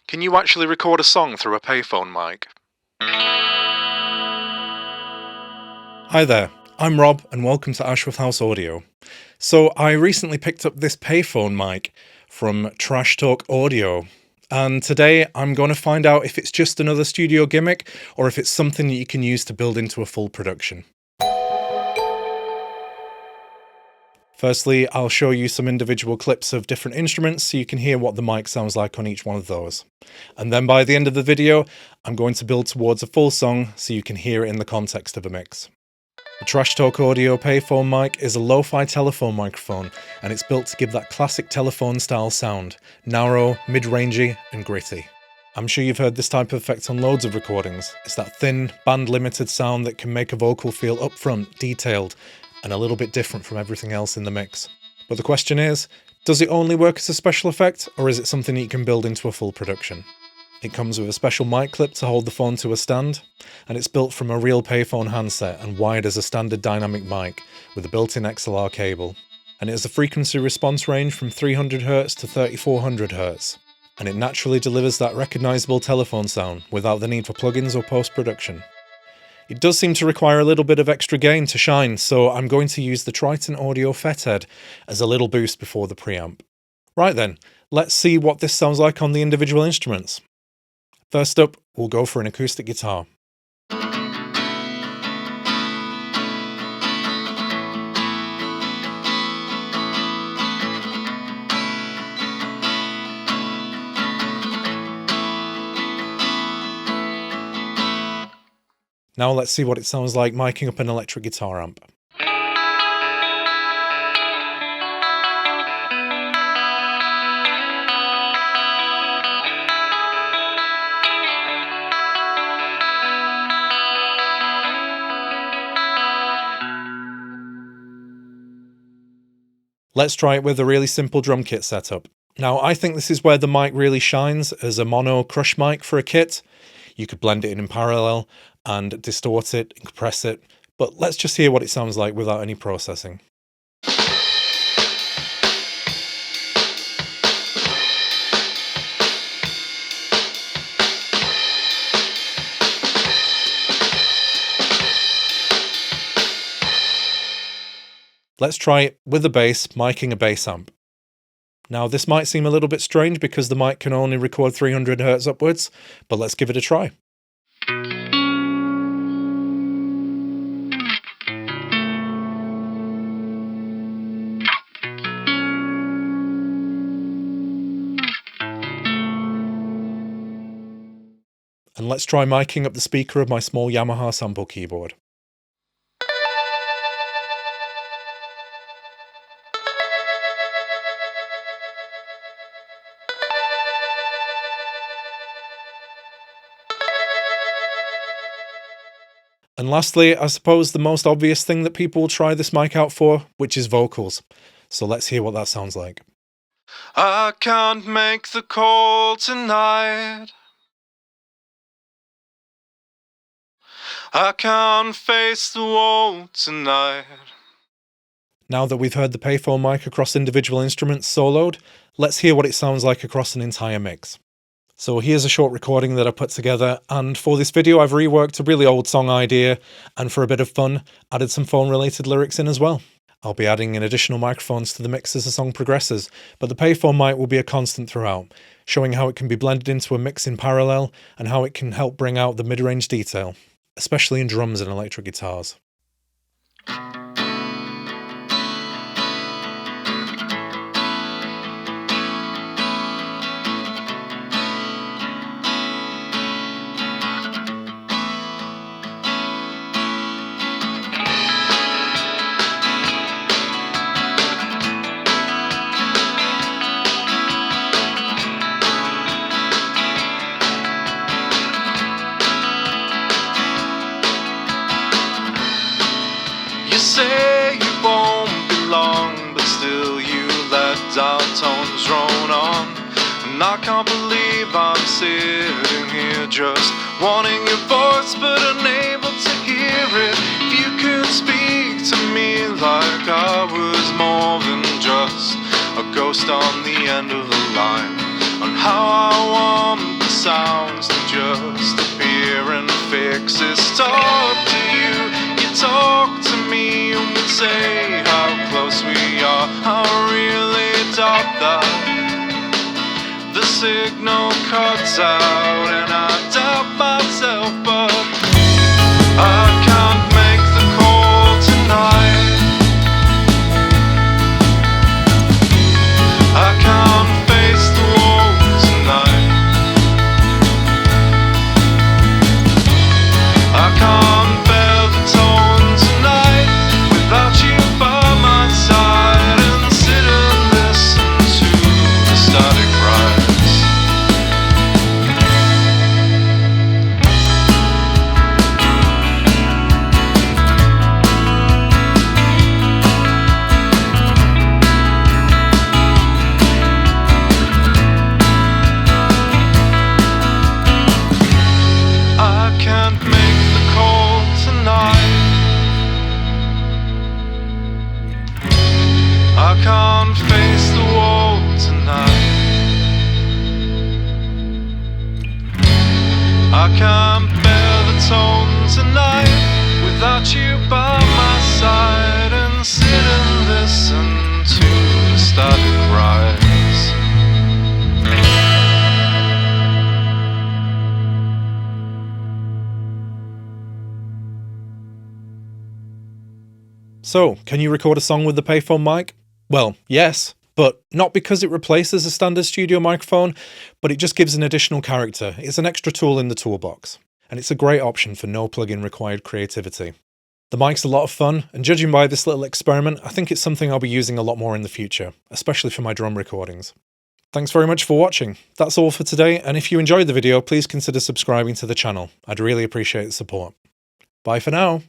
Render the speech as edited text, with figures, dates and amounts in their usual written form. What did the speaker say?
Can you actually record a song through a payphone mic? Hi there, I'm Rob and welcome to Ashworth House Audio. So I recently picked up this payphone mic from Trash Talk Audio, and today I'm going to find out if it's just another studio gimmick or if it's something that you can use to build into a full production. Firstly, I'll show you some individual clips of different instruments so you can hear what the mic sounds like on each one of those. And then by the end of the video, I'm going to build towards a full song so you can hear it in the context of a mix. The Trash Talk Audio payphone mic is a lo-fi telephone microphone, and it's built to give that classic telephone style sound, narrow, mid-rangey and gritty. I'm sure you've heard this type of effect on loads of recordings. It's that thin, band-limited sound that can make a vocal feel upfront, detailed, and a little bit different from everything else in the mix. But the question is, does it only work as a special effect, or is it something that you can build into a full production? It comes with a special mic clip to hold the phone to a stand, and it's built from a real payphone handset and wired as a standard dynamic mic with a built-in XLR cable. And it has a frequency response range from 300Hz to 3400Hz, and it naturally delivers that recognisable telephone sound without the need for plugins or post-production. It does seem to require a little bit of extra gain to shine, so I'm going to use the Triton Audio FetHead as a little boost before the preamp. Right then, let's see what this sounds like on the individual instruments. First up, we'll go for an acoustic guitar. Now let's see what it sounds like miking up an electric guitar amp. Let's try it with a really simple drum kit setup. Now I think this is where the mic really shines as a mono crush mic for a kit. You could blend it in parallel and distort it and compress it, but let's just hear what it sounds like without any processing. Let's try it with the bass, miking a bass amp. Now this might seem a little bit strange because the mic can only record 300Hz upwards, but let's give it a try. And let's try miking up the speaker of my small Yamaha sample keyboard. And lastly, I suppose the most obvious thing that people will try this mic out for, which is vocals. So let's hear what that sounds like. I can't make the call tonight. I can't face the wall tonight. Now that we've heard the payphone mic across individual instruments soloed, let's hear what it sounds like across an entire mix. So here's a short recording that I put together, and for this video I've reworked a really old song idea, and for a bit of fun, added some phone-related lyrics in as well. I'll be adding in additional microphones to the mix as the song progresses, but the payphone mic will be a constant throughout, showing how it can be blended into a mix in parallel, and how it can help bring out the mid-range detail, especially in drums and electric guitars. You say you won't be long, but still you let our tones drone on. And I can't believe I'm sitting here just wanting your voice but unable to hear it. If you could speak to me like I was more than just a ghost on the end of the line, on how I want sounds to just appear and fix this. Talk to you, you talk to me, and we say how close we are. I really doubt that the signal cuts out, and I doubt myself, but I can't make the call tonight. I can't face the wall tonight. I can't bear the tone tonight without you by my side, and sit and listen to the static rise. I can't make the call tonight. I can't face the wall tonight. I can't bear the tone tonight without you by my side, and sit and listen to the static rise. So, can you record a song with the Payphone mic? Well, yes, but not because it replaces a standard studio microphone, but it just gives an additional character. It's an extra tool in the toolbox, and it's a great option for no plugin required creativity. The mic's a lot of fun, and judging by this little experiment, I think it's something I'll be using a lot more in the future, especially for my drum recordings. Thanks very much for watching. That's all for today, and if you enjoyed the video, please consider subscribing to the channel. I'd really appreciate the support. Bye for now.